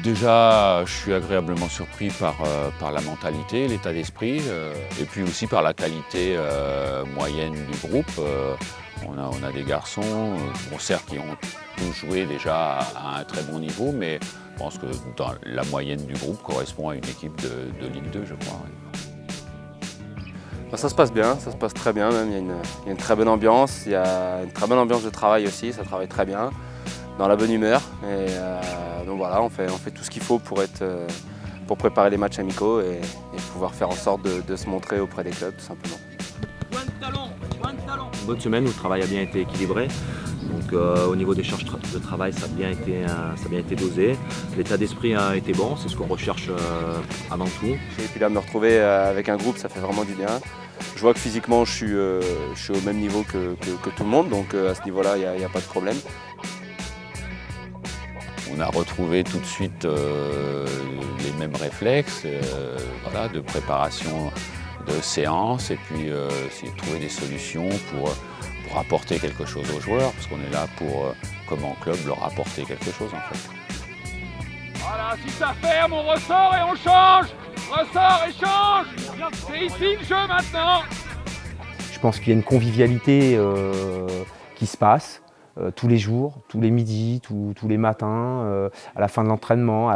Déjà, je suis agréablement surpris par la mentalité, l'état d'esprit, et puis aussi par la qualité moyenne du groupe. On a des garçons, bon, certes, qui ont tous joué déjà à un très bon niveau, mais je pense que dans la moyenne du groupe correspond à une équipe de Ligue 2, je crois. Ouais. Ça se passe bien, ça se passe très bien même. Il y a une très bonne ambiance, il y a une très bonne ambiance de travail aussi, ça travaille très bien, dans la bonne humeur. Et donc voilà, on fait tout ce qu'il faut pour préparer les matchs amicaux et pouvoir faire en sorte de se montrer auprès des clubs tout simplement. Une bonne semaine où le travail a bien été équilibré. Donc au niveau des charges de travail, ça a bien été dosé. L'état d'esprit a été bon, c'est ce qu'on recherche avant tout. Et puis là, me retrouver avec un groupe, ça fait vraiment du bien. Je vois que physiquement, je suis au même niveau que tout le monde, donc à ce niveau-là, il n'y a pas de problème. On a retrouvé tout de suite les mêmes réflexes voilà, de préparation de séance et puis essayer de trouver des solutions pour apporter quelque chose aux joueurs, parce qu'on est là pour, comme en club, leur apporter quelque chose en fait. Voilà, si ça ferme, on ressort et on change. Ressort et change. C'est ici le jeu maintenant. Je pense qu'il y a une convivialité qui se passe tous les jours, tous les midis, tous les matins, à la fin de l'entraînement.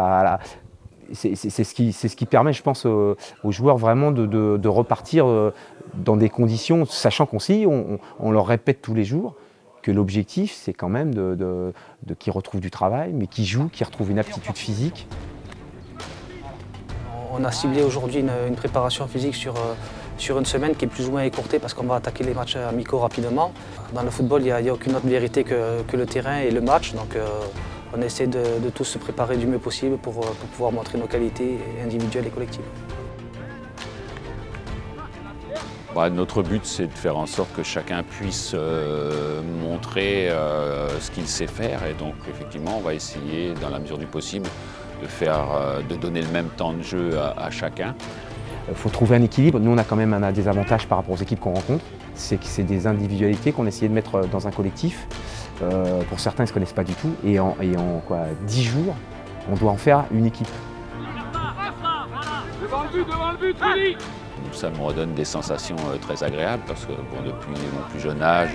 C'est ce qui permet, je pense, aux joueurs vraiment de repartir dans des conditions, sachant on leur répète tous les jours que l'objectif, c'est quand même qu'ils retrouvent du travail, mais qu'ils jouent, qu'ils retrouvent une aptitude physique. On a ciblé aujourd'hui une préparation physique sur une semaine qui est plus ou moins écourtée parce qu'on va attaquer les matchs amicaux rapidement. Dans le football, il n'y a aucune autre vérité que le terrain et le match. Donc, on essaie de tous se préparer du mieux possible pour pouvoir montrer nos qualités individuelles et collectives. Notre but, c'est de faire en sorte que chacun puisse montrer ce qu'il sait faire. Et donc, effectivement, on va essayer, dans la mesure du possible, de donner le même temps de jeu à chacun. Il faut trouver un équilibre. Nous, on a quand même un désavantage par rapport aux équipes qu'on rencontre. C'est que c'est des individualités qu'on essaie de mettre dans un collectif. Pour certains, ils ne se connaissent pas du tout. Et en 10 jours, on doit en faire une équipe. Devant le but, Willy. Ça me redonne des sensations très agréables parce que depuis mon plus jeune âge,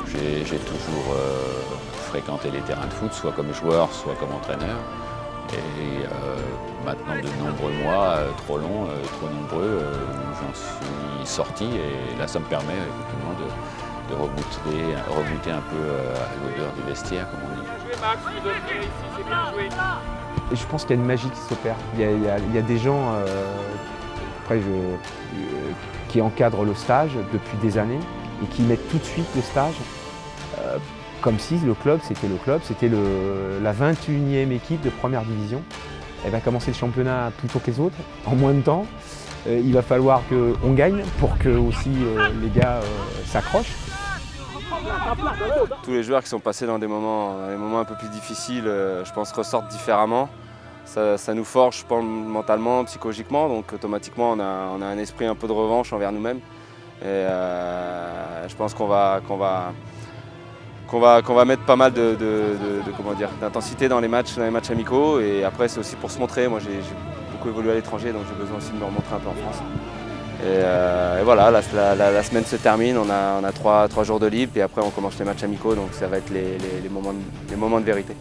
j'ai toujours fréquenté les terrains de foot, soit comme joueur, soit comme entraîneur. Et maintenant, de nombreux mois, trop longs, trop nombreux, j'en suis sorti et là, ça me permet effectivement de rebooter un peu à l'odeur du vestiaire, comme on dit. Max, vous devenez ici, c'est bien joué. Et je pense qu'il y a une magie qui s'opère. Il y a des gens qui encadrent le stage depuis des années et qui mettent tout de suite le stage comme si le club, c'était la 21e équipe de première division. Elle va commencer le championnat plus tôt que les autres, en moins de temps. Il va falloir qu'on gagne pour que aussi les gars s'accrochent. Tous les joueurs qui sont passés dans des moments un peu plus difficiles, je pense, ressortent différemment. Ça nous forge, je pense, mentalement, psychologiquement, donc automatiquement on a un esprit un peu de revanche envers nous-mêmes. Et je pense qu'on va mettre pas mal d'intensité dans les matchs amicaux. Et après, c'est aussi pour se montrer. Moi, j'ai beaucoup évolué à l'étranger, donc j'ai besoin aussi de me remontrer un peu en France. Et voilà, la semaine se termine, on a 3 jours de libre, et après on commence les matchs amicaux, donc ça va être les moments de vérité.